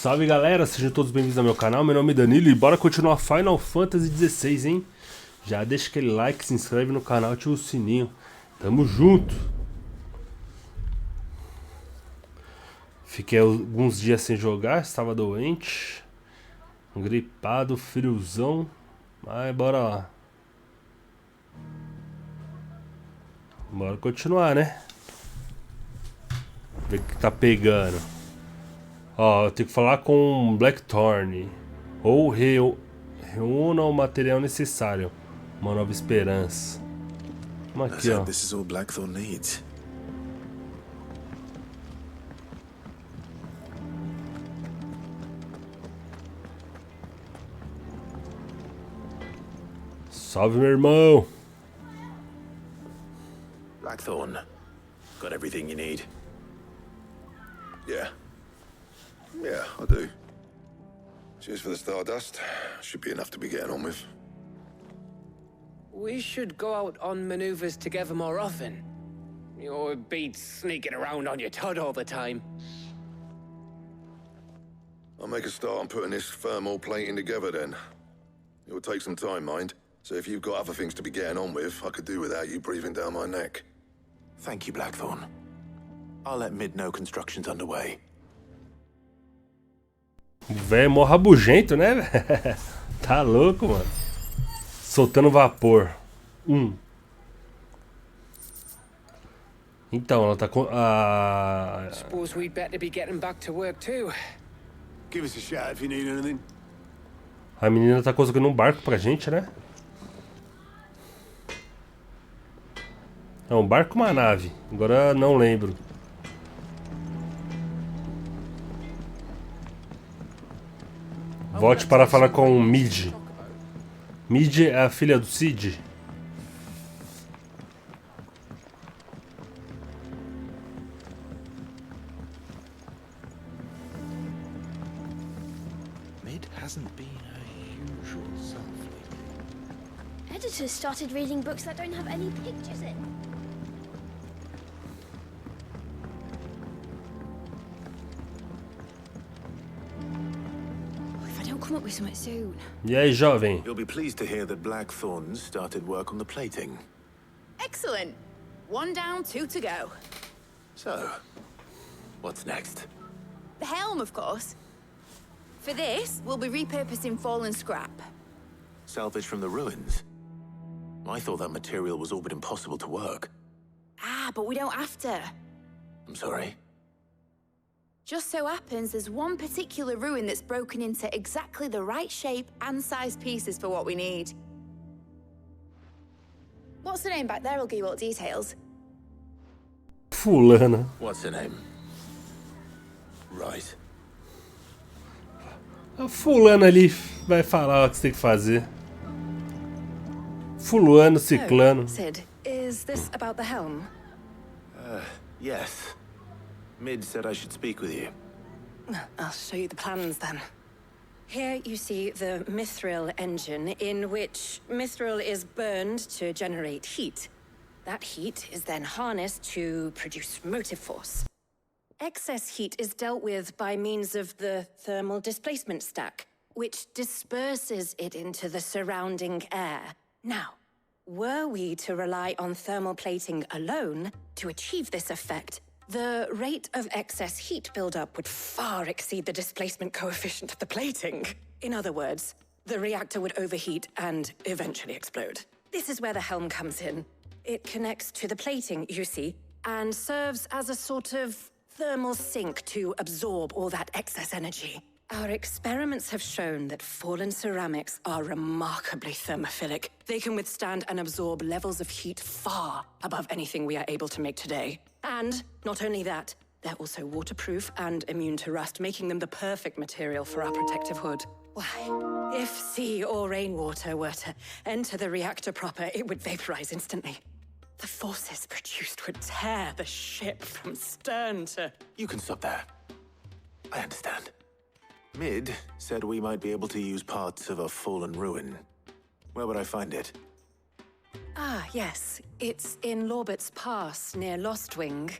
Salve galera, sejam todos bem-vindos ao meu canal, meu nome é Danilo e bora continuar Final Fantasy XVI, hein? Já deixa aquele like, se inscreve no canal, ativa o sininho, tamo junto! Fiquei alguns dias sem jogar, estava doente, gripado, friozão, mas bora lá. Bora continuar, né? Ver o que tá pegando. Ó, eu tenho que falar com Blackthorn. Ou reúna o material necessário. Uma nova esperança. Vamos aqui, ó. This is all Blackthorn needs. Salve, meu irmão. Blackthorn, got everything you need? Yeah, I do. Cheers for the Stardust. Should be enough to be getting on with. We should go out on maneuvers together more often. You'll be sneaking around on your Todd all the time. I'll make a start on putting this thermal plating together then. It will take some time, mind. So if you've got other things to be getting on with, I could do without you breathing down my neck. Thank you, Blackthorn. I'll let Mid know construction's underway. O velho é mó rabugento, né, velho? Tá louco, mano. Soltando vapor. Então, ela tá com a... Suppose we'd better be getting back to work too. Give us a shout if you need anything. A menina tá conseguindo um barco pra gente, né? É um barco ou uma nave? Agora não lembro. Volte para falar com o Mid. Mid é a filha do Cid. Mid hasn't been her usual self lately. Editors started reading books that don't have any pictures in. If I don't come up with something soon. E aí, jovem? You'll be pleased to hear that Blackthorn started work on the plating. Excellent. One down, two to go. So, what's next? The helm, of course. For this, we'll be repurposing fallen scrap. Salvage from the ruins? I thought that material was all but impossible to work. Ah, but we don't have to. I'm sorry. Just so happens there's one particular ruin that's broken into exactly the right shape and size pieces for what we need. What's the name back there? I'll give you all the details. Fulana. What's her name? Right. A fulana ali vai falar o que você tem que fazer. Fulano, ciclano. Sid, is this about the helm? Yes. Mid said I should speak with you. I'll show you the plans then. Here you see the mithril engine, in which mithril is burned to generate heat. That heat is then harnessed to produce motive force. Excess heat is dealt with by means of the thermal displacement stack, which disperses it into the surrounding air. Now, were we to rely on thermal plating alone to achieve this effect, the rate of excess heat buildup would far exceed the displacement coefficient of the plating. In other words, the reactor would overheat and eventually explode. This is where the helm comes in. It connects to the plating, you see, and serves as a sort of thermal sink to absorb all that excess energy. Our experiments have shown that fallen ceramics are remarkably thermophilic. They can withstand and absorb levels of heat far above anything we are able to make today. And not only that, they're also waterproof and immune to rust, making them the perfect material for our protective hood. Why, if sea or rainwater were to enter the reactor proper, it would vaporize instantly. The forces produced would tear the ship from stern to... You can stop there. I understand. Mid said we might be able to use parts of a fallen ruin. Where would I find it? Ah, yes. It's in Lorbert's Pass, near Lostwing.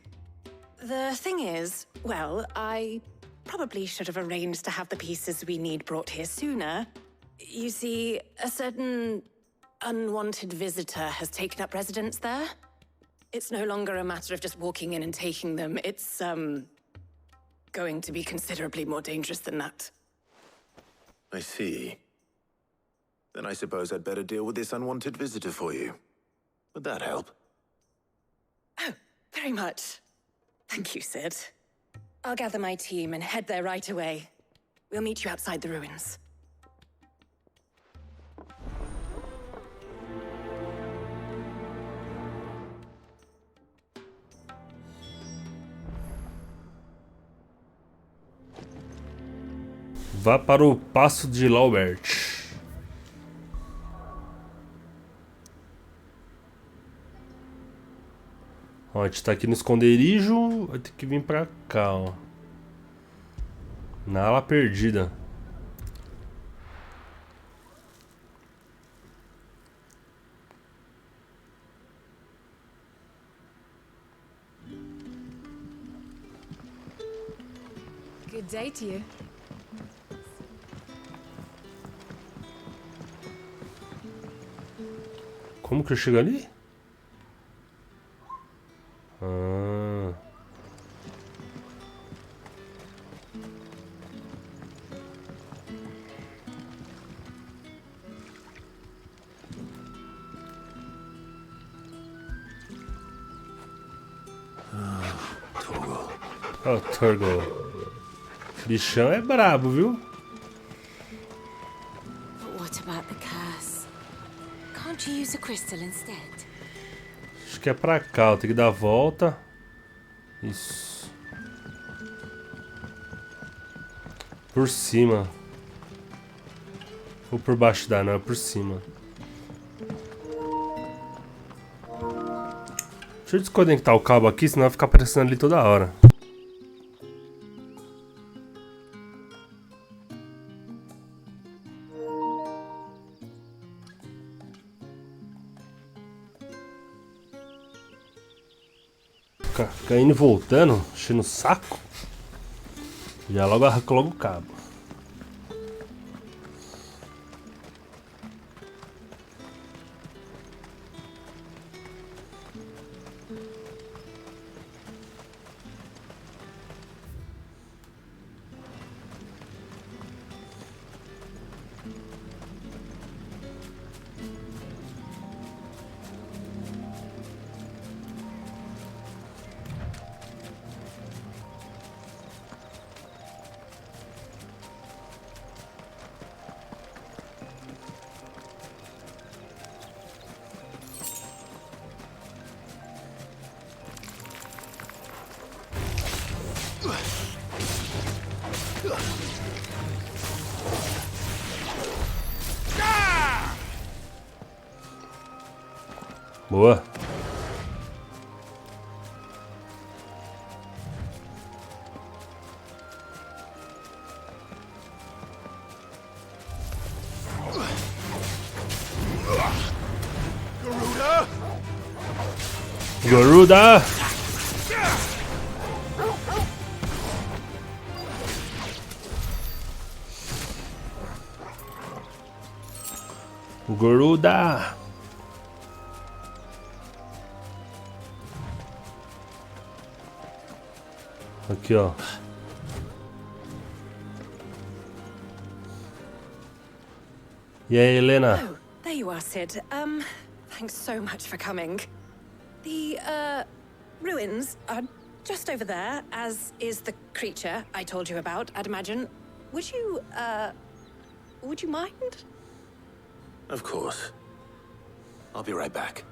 The thing is, well, I probably should have arranged to have the pieces we need brought here sooner. You see, a certain unwanted visitor has taken up residence there. It's no longer a matter of just walking in and taking them. It's, going to be considerably more dangerous than that. I see. Then I suppose I'd better deal with this unwanted visitor for you. Would that help? Oh, very much. Thank you, Sid. I'll gather my team and head there right away. We'll meet you outside the ruins. Vá para o Passo de Laubert. Ó, a gente tá aqui no esconderijo. Vai ter que vir pra cá, ó. Na ala perdida. Good day to you. Como que eu chego ali? Ah. Ó, o Turgle. Bichão é brabo, viu? But what about the curse? Can't you use a crystal instead? Acho que é pra cá, ó. Tem que dar a volta. Isso. Por cima. Ou por baixo dá, não, é por cima. Deixa eu desconectar o cabo aqui, senão vai ficar aparecendo ali toda hora. Fica indo e voltando, enchendo o saco. Já logo arranca logo o cabo. Boa. Garuda! Garuda! Aqui, ó. E aí, Helena? Oh, there you are, Sid. Thanks so much for coming. The, ruins are just over there, as is the creature I told you about, I'd imagine. Would you mind? Of course. I'll be right back.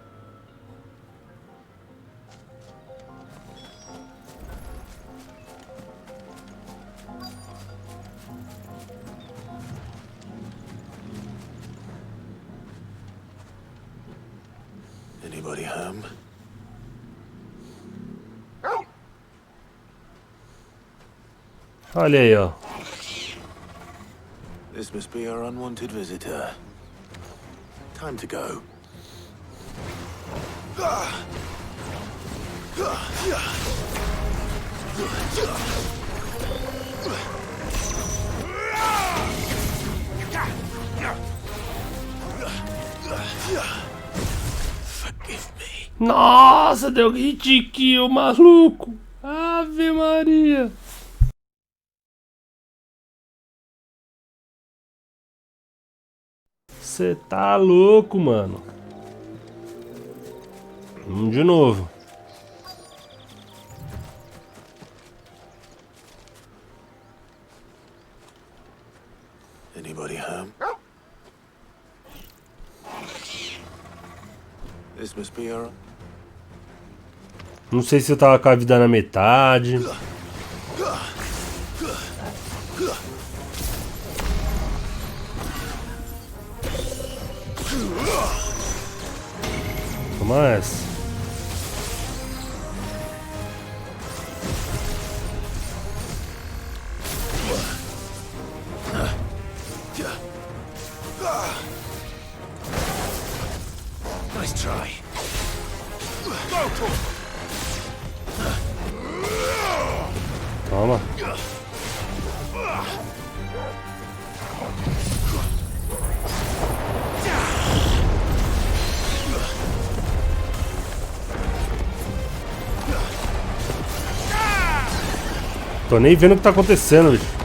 Anybody home? Olha aí, ó. This must be our unwanted visitor. Time to go. Nossa, deu hit kill, maluco. Ave Maria. Você tá louco, mano. Vamos de novo. Anybody home? This must be our... Não sei se eu tava com a vida na metade. Toma essa. Nice try. Toma. Tô nem vendo o que tá acontecendo, bicho.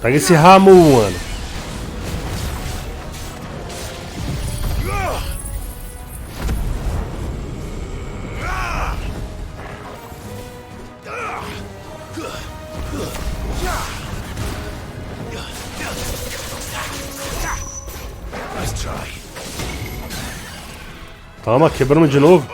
Pega esse ramo, mano. Toma, quebramos de novo.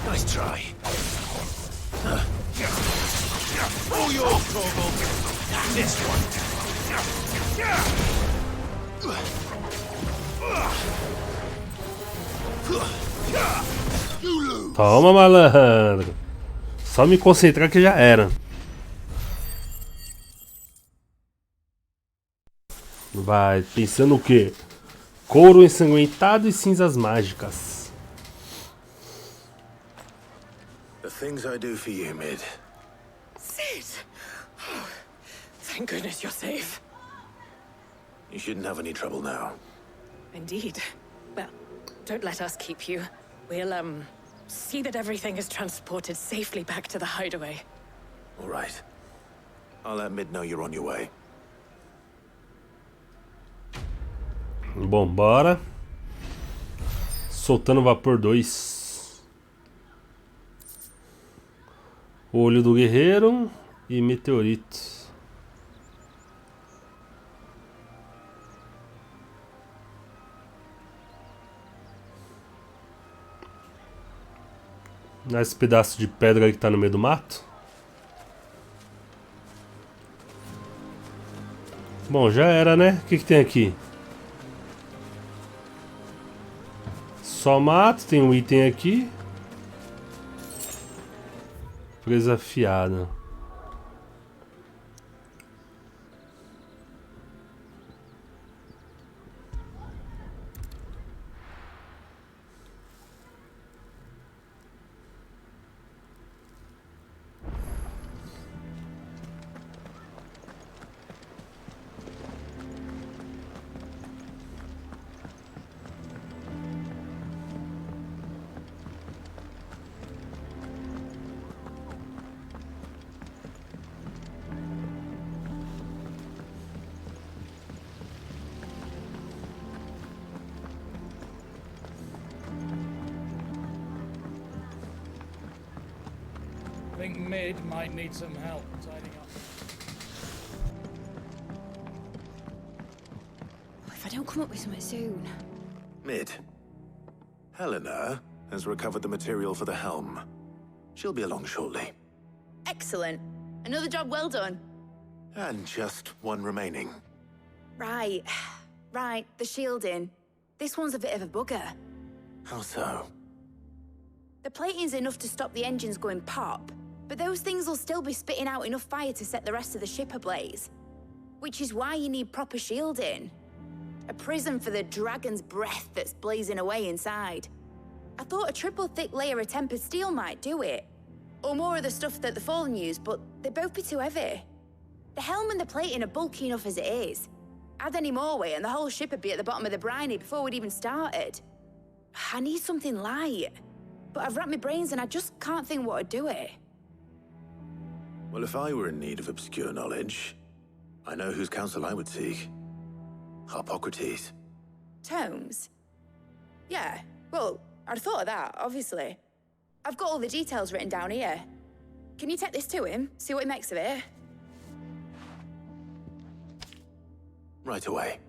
Nice try. All yours, Torgal. This one. Toma, malandro. Só me concentrar que já era. Vai, pensando o quê? Couro ensanguentado e cinzas mágicas. The things I do for you, Mid. Sid! Oh, thank goodness you're safe. You shouldn't have any trouble now. Indeed. Well, don't let us keep you. We'll, see that everything is transported safely back to the hideaway. All right. I'll let Mid know you're on your way. Bom, bora. Soltando vapor 2. Olho do guerreiro e meteorito. Esse pedaço de pedra que tá no meio do mato. Bom, já era, né? O que tem aqui? Só mato, tem um item aqui. Presa afiada. I think Mid might need some help tidying up. If I don't come up with something soon. Mid. Helena, has recovered the material for the helm. She'll be along shortly. Excellent. Another job well done. And just one remaining. Right. Right, the shielding. This one's a bit of a bugger. How so? The plating's enough to stop the engines going pop, but those things will still be spitting out enough fire to set the rest of the ship ablaze. Which is why you need proper shielding. A prison for the dragon's breath that's blazing away inside. I thought a triple thick layer of tempered steel might do it. Or more of the stuff that the Fallen use, but they'd both be too heavy. The helm and the plating are bulky enough as it is. Add any more weight and the whole ship would be at the bottom of the briny before we'd even started. I need something light. But I've racked my brains and I just can't think what would do it. Well, if I were in need of obscure knowledge, I know whose counsel I would seek. Harpocrates. Tomes? Yeah, well, I'd thought of that, obviously. I've got all the details written down here. Can you take this to him, see what he makes of it? Right away.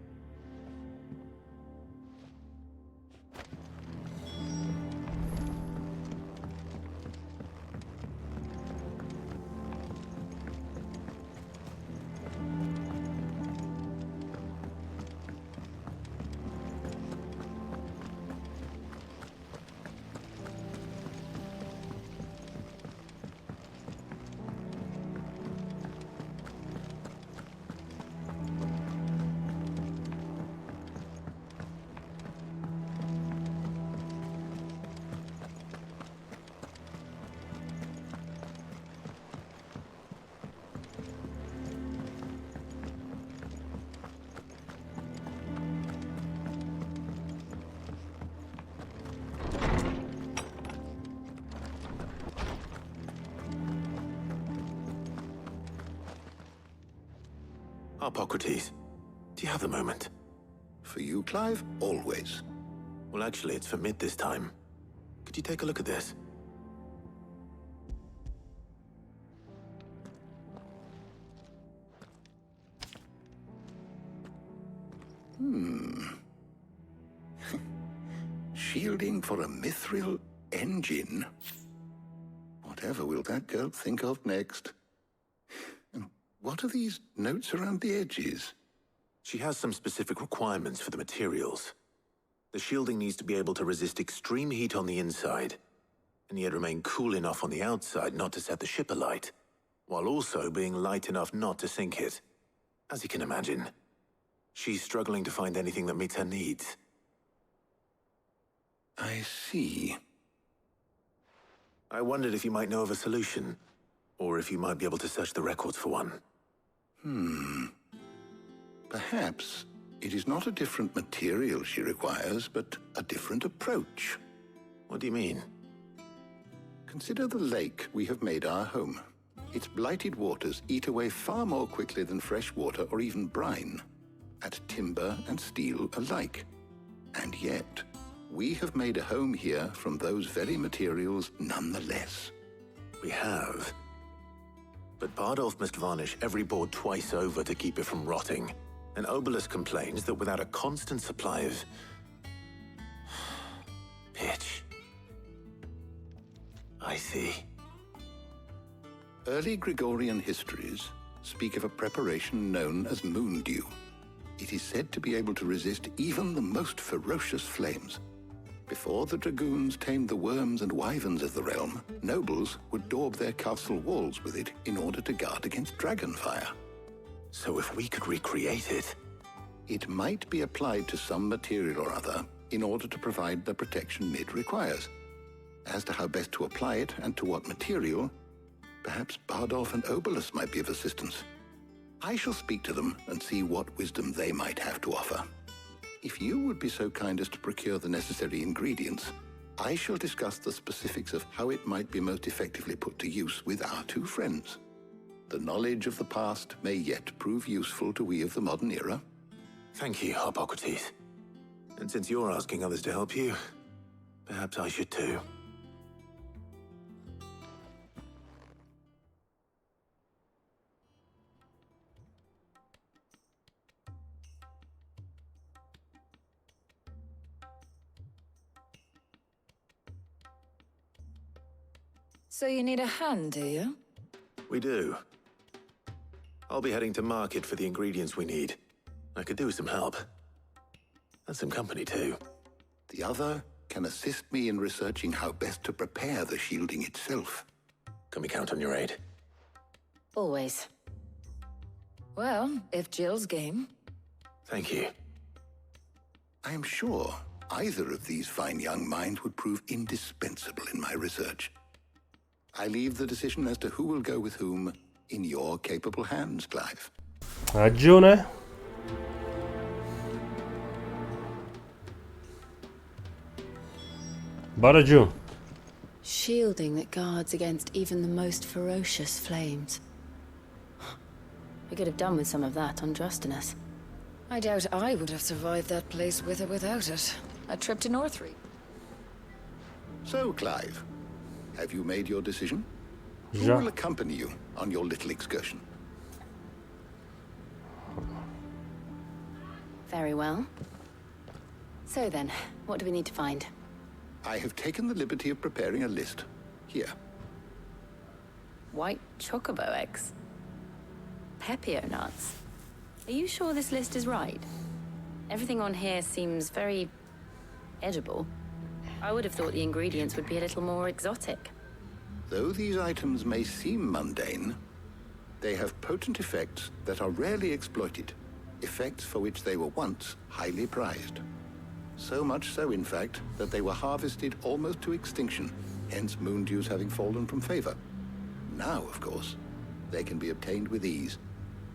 Harpocrates, do you have a moment? For you, Clive, always. Well, actually, it's for Mid this time. Could you take a look at this? Shielding for a mithril engine? Whatever will that girl think of next? And what are these notes around the edges? She has some specific requirements for the materials. The shielding needs to be able to resist extreme heat on the inside, and yet remain cool enough on the outside not to set the ship alight, while also being light enough not to sink it. As you can imagine, she's struggling to find anything that meets her needs. I see. I wondered if you might know of a solution, or if you might be able to search the records for one. Perhaps it is not a different material she requires, but a different approach. What do you mean? Consider the lake we have made our home. Its blighted waters eat away far more quickly than fresh water or even brine, at timber and steel alike. And yet, we have made a home here from those very materials nonetheless. We have. But Bardolph must varnish every board twice over to keep it from rotting. And Obelisk complains that without a constant supply of pitch. I see. Early Gregorian histories speak of a preparation known as moon dew. It is said to be able to resist even the most ferocious flames. Before the dragoons tamed the worms and wyverns of the realm, nobles would daub their castle walls with it in order to guard against dragonfire. So if we could recreate it... It might be applied to some material or other in order to provide the protection Mid requires. As to how best to apply it and to what material, perhaps Bardolph and Obelisk might be of assistance. I shall speak to them and see what wisdom they might have to offer. If you would be so kind as to procure the necessary ingredients, I shall discuss the specifics of how it might be most effectively put to use with our two friends. The knowledge of the past may yet prove useful to we of the modern era. Thank you, Harpocrates. And since you're asking others to help you, perhaps I should too. So you need a hand, do you? We do. I'll be heading to market for the ingredients we need. I could do with some help. And some company, too. The other can assist me in researching how best to prepare the shielding itself. Can we count on your aid? Always. Well, if Jill's game. Thank you. I am sure either of these fine young minds would prove indispensable in my research. I leave the decision as to who will go with whom in your capable hands, Clive. A Jill, né? Bora, Jill. Shielding that guards against even the most ferocious flames. We could have done with some of that on Drustinus. I doubt I would have survived that place with or without it. A trip to Northreach. So, Clive, have you made your decision? Who Já. will accompany you on your little excursion? Very well. So then, what do we need to find? I have taken the liberty of preparing a list. Here. White chocobo eggs. Pepio nuts. Are you sure this list is right? Everything on here seems very edible. I would have thought the ingredients would be a little more exotic. Though these items may seem mundane, they have potent effects that are rarely exploited, effects for which they were once highly prized. So much so, in fact, that they were harvested almost to extinction, hence moon dews having fallen from favor. Now, of course, they can be obtained with ease.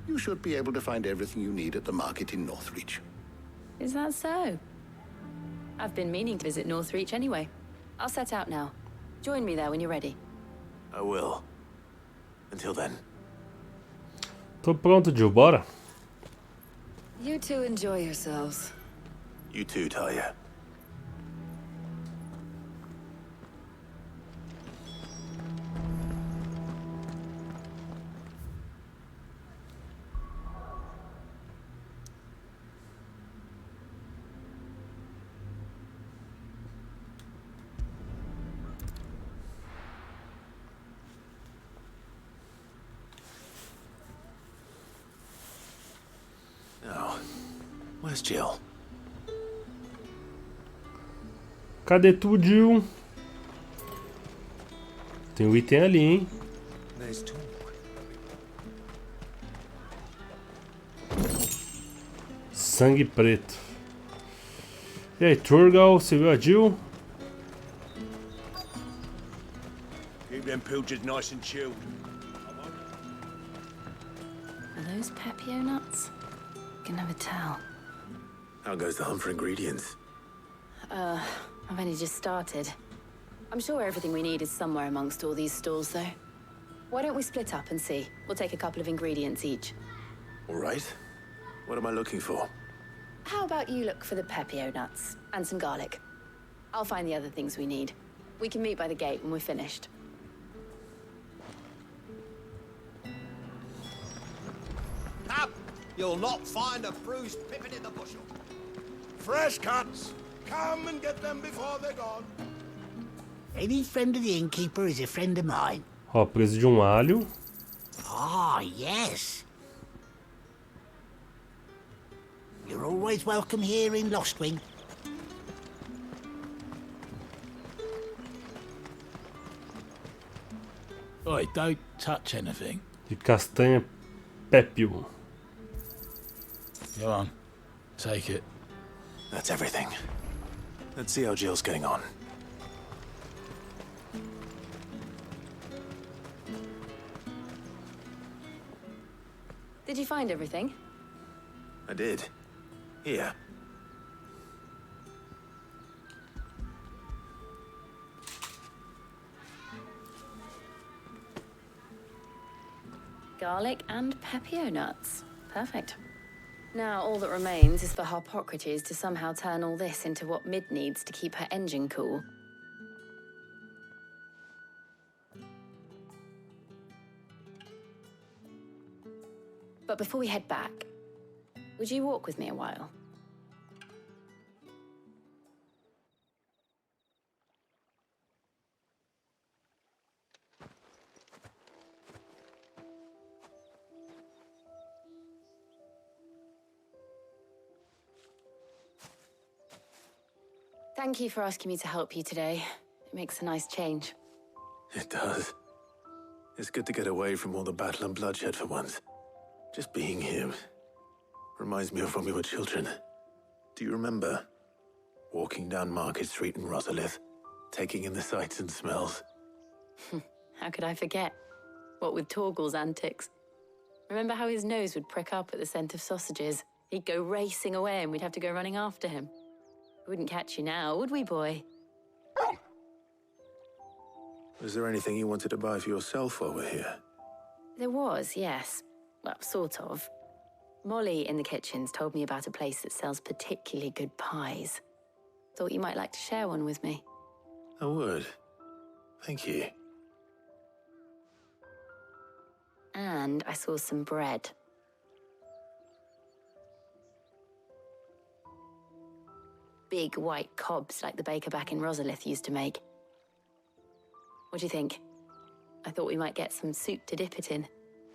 You should be able to find everything you need at the market in Northreach. Is that so? I've been meaning to visit Northreach anyway. I'll set out now. Join me there when you're ready. I will. Until then. Tô pronto, Jill. Bora. You two enjoy yourselves. You too, Talia. Now, where's Jill? Cadê tu, Jill? Tem um item ali, hein? Sangue preto. E aí, Turgal, você viu a Jill? Keep them pilchards nice and chilled. Are those Pepio nuts? Can never tell. How goes the hunt for ingredients? I've only just started. I'm sure everything we need is somewhere amongst all these stalls, though. Why don't we split up and see? We'll take a couple of ingredients each. All right. What am I looking for? How about you look for the Pepio nuts and some garlic? I'll find the other things we need. We can meet by the gate when we're finished. Up! You'll not find a bruised pippin in the bushel. Fresh cuts! Come and get them before they're gone. Any friend of the innkeeper is a friend of mine. Ó, preço de alho. Ah, yes. You're always welcome here in Lostwing. Oi, don't touch anything. De castanha Pepio. Go on, take it. That's everything. Let's see how Jill's getting on. Did you find everything? I did. Here. Garlic and Pepio nuts. Perfect. Now all that remains is for Harpocrates to somehow turn all this into what Mid needs to keep her engine cool. But before we head back, would you walk with me a while? Thank you for asking me to help you today. It makes a nice change. It does. It's good to get away from all the battle and bloodshed for once. Just being here reminds me of when we were children. Do you remember? Walking down Market Street in Rosalith, taking in the sights and smells. How could I forget? What with Torgal's antics. Remember how his nose would prick up at the scent of sausages? He'd go racing away and we'd have to go running after him. We wouldn't catch you now, would we, boy? Was there anything you wanted to buy for yourself while we're here? There was, yes. Well, sort of. Molly in the kitchens told me about a place that sells particularly good pies. Thought you might like to share one with me. I would. Thank you. And I saw some bread. Big white cobs like the baker back in Rosalith used to make. What do you think? I thought we might get some soup to dip it in.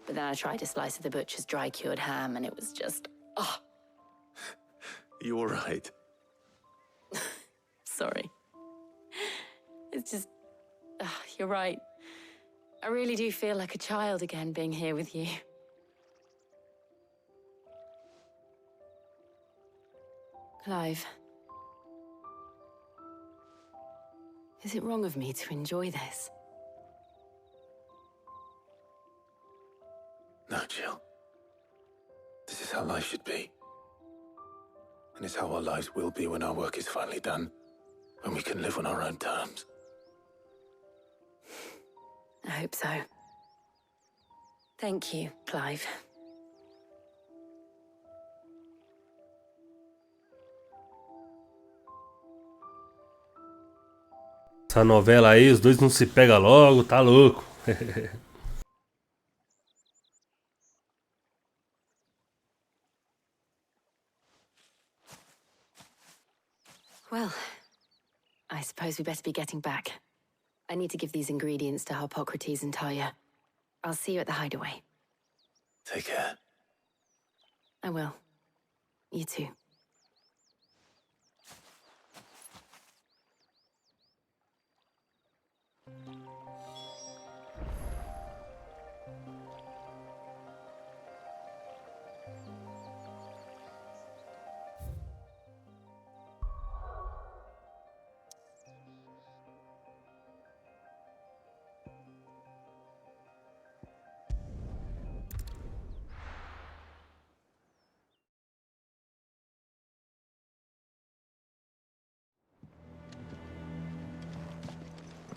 But then I tried a slice of the butcher's dry-cured ham and it was just... oh. You all right? Sorry. It's just... you're right. I really do feel like a child again being here with you. Clive. Is it wrong of me to enjoy this? No, Jill. This is how life should be. And it's how our lives will be when our work is finally done. When we can live on our own terms. I hope so. Thank you, Clive. Essa novela aí, os dois não se pegam logo, tá louco. Well, I suppose we better be getting back. I need to give these ingredients to Harpocrates and Talia. I'll see you at the hideaway. Take care. I will. You too.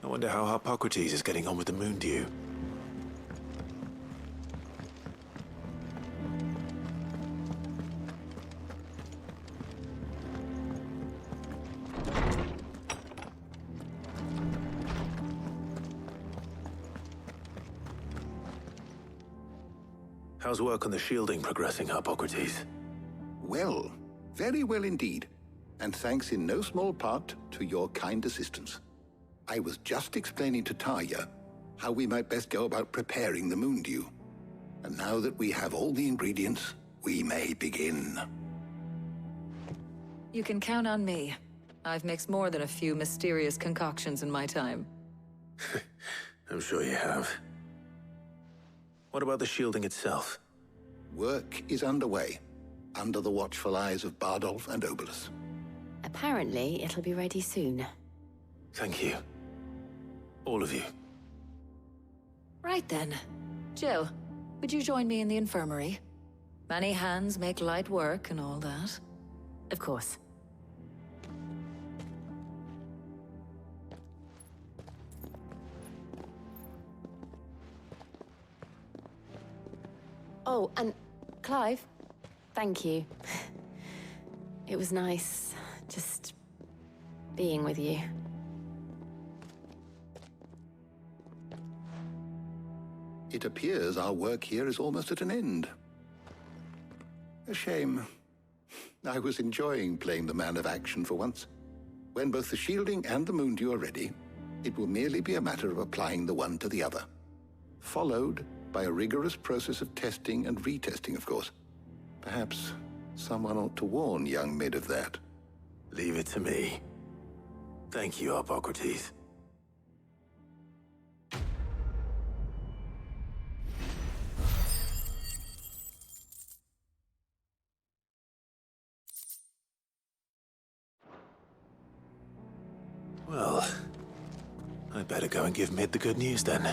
I wonder how Harpocrates is getting on with the moon dew. How's work on the shielding progressing, Harpocrates? Well, very well indeed. And thanks in no small part to your kind assistance. I was just explaining to Talia how we might best go about preparing the moon dew. And now that we have all the ingredients, we may begin. You can count on me. I've mixed more than a few mysterious concoctions in my time. I'm sure you have. What about the shielding itself? Work is underway, under the watchful eyes of Bardolph and Obolus. Apparently, it'll be ready soon. Thank you. All of you. Right then. Jill, would you join me in the infirmary? Many hands make light work and all that. Of course. Oh, and Clive, thank you. It was nice just being with you. It appears our work here is almost at an end. A shame. I was enjoying playing the man of action for once. When both the shielding and the moon dew are ready, it will merely be a matter of applying the one to the other. Followed by a rigorous process of testing and retesting, of course. Perhaps someone ought to warn young Mid of that. Leave it to me. Thank you, Hippocrates. Well, I better go and give Mid the good news then.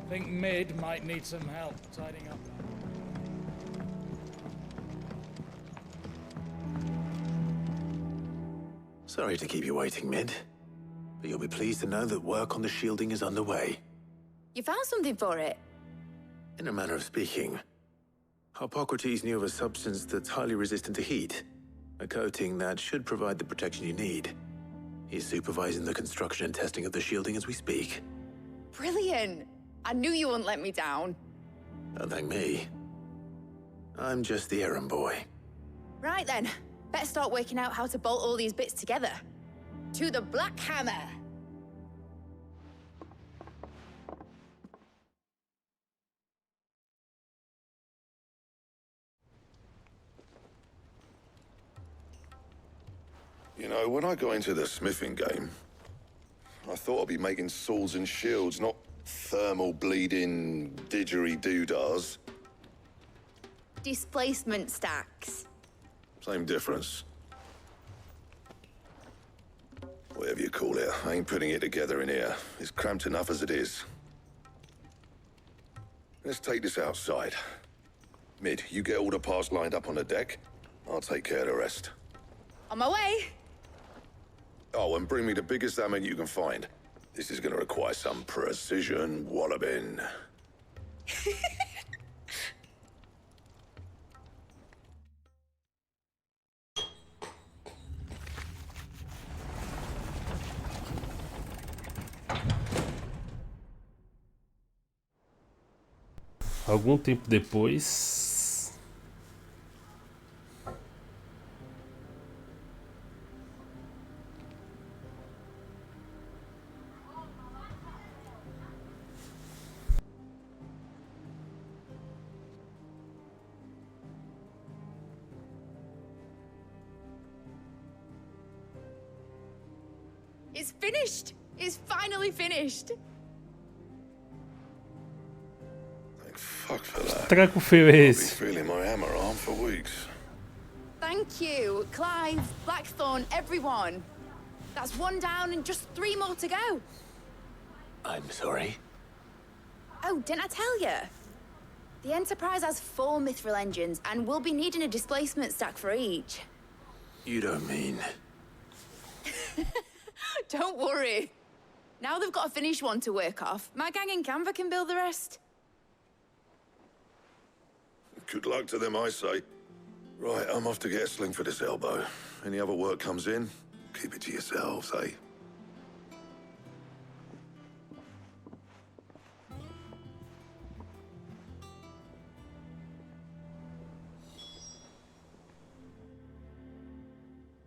Think Mid might need some help tidying up. Sorry to keep you waiting, Mid, but you'll be pleased to know that work on the shielding is underway. You found something for it? In a manner of speaking, Hippocrates knew of a substance that's highly resistant to heat, a coating that should provide the protection you need. He's supervising the construction and testing of the shielding as we speak. Brilliant! I knew you wouldn't let me down. Don't thank me. I'm just the errand boy. Right then, better start working out how to bolt all these bits together. To the Black Hammer! You know, when I got into the smithing game, I thought I'd be making swords and shields, not thermal bleeding didgeridoo-dahs. Displacement stacks. Same difference. Whatever you call it, I ain't putting it together in here. It's cramped enough as it is. Let's take this outside. Mid, you get all the parts lined up on the deck. I'll take care of the rest. On my way! Oh, and bring me the biggest hammer you can find. This is gonna require some precision walloping. Algum tempo depois... It's finished! It's finally finished! Thank fuck for that. Treco feio é I'll be esse? feeling my hammer arm for weeks. Thank you, Clive, Blackthorn, everyone. That's one down and just 3 more to go. I'm sorry. Oh, didn't I tell you? The Enterprise has 4 mithril engines, and we'll be needing a displacement stack for each. You don't mean... Don't worry. Now they've got a finished one to work off. My gang in Canva can build the rest. Good luck to them, I say. Right, I'm off to get a sling for this elbow. Any other work comes in, keep it to yourselves, eh?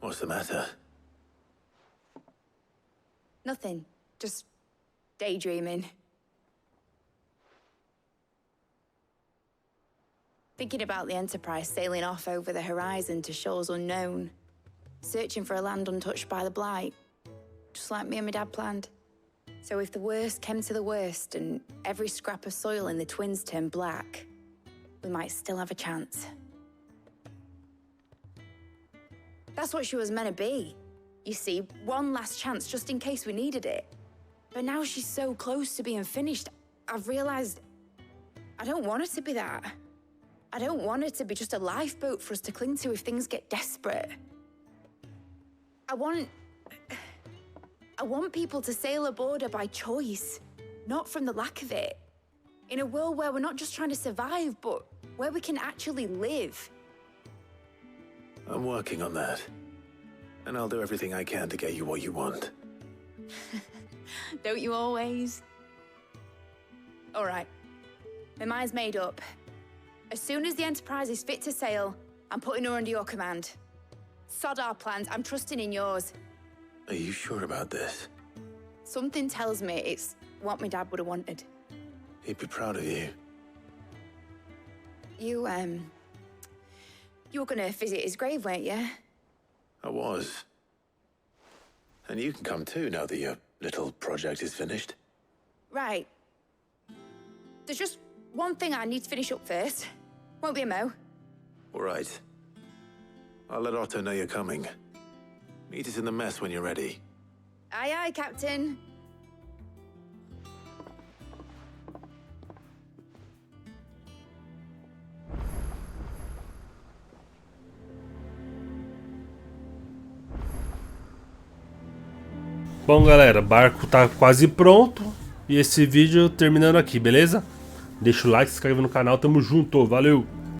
What's the matter? Nothing. Just daydreaming. Thinking about the Enterprise sailing off over the horizon to shores unknown. Searching for a land untouched by the Blight. Just like me and my dad planned. So if the worst came to the worst and every scrap of soil in the Twins turned black, we might still have a chance. That's what she was meant to be. You see, one last chance just in case we needed it. But now she's so close to being finished, I've realized I don't want her to be that. I don't want her to be just a lifeboat for us to cling to if things get desperate. I want people to sail aboard her by choice, not from the lack of it. In a world where we're not just trying to survive, but where we can actually live. I'm working on that. And I'll do everything I can to get you what you want. Don't you always? All right. My mind's made up. As soon as the Enterprise is fit to sail, I'm putting her under your command. Sod our plans, I'm trusting in yours. Are you sure about this? Something tells me it's what my dad would have wanted. He'd be proud of you. You were gonna visit his grave, weren't you? I was. And you can come too now that your little project is finished. Right. There's just one thing I need to finish up first. Won't be a mo. All right. I'll let Otto know you're coming. Meet us in the mess when you're ready. Aye, aye, Captain. Bom, galera, o barco tá quase pronto. E esse vídeo terminando aqui, beleza? Deixa o like, se inscreve no canal, tamo junto, valeu!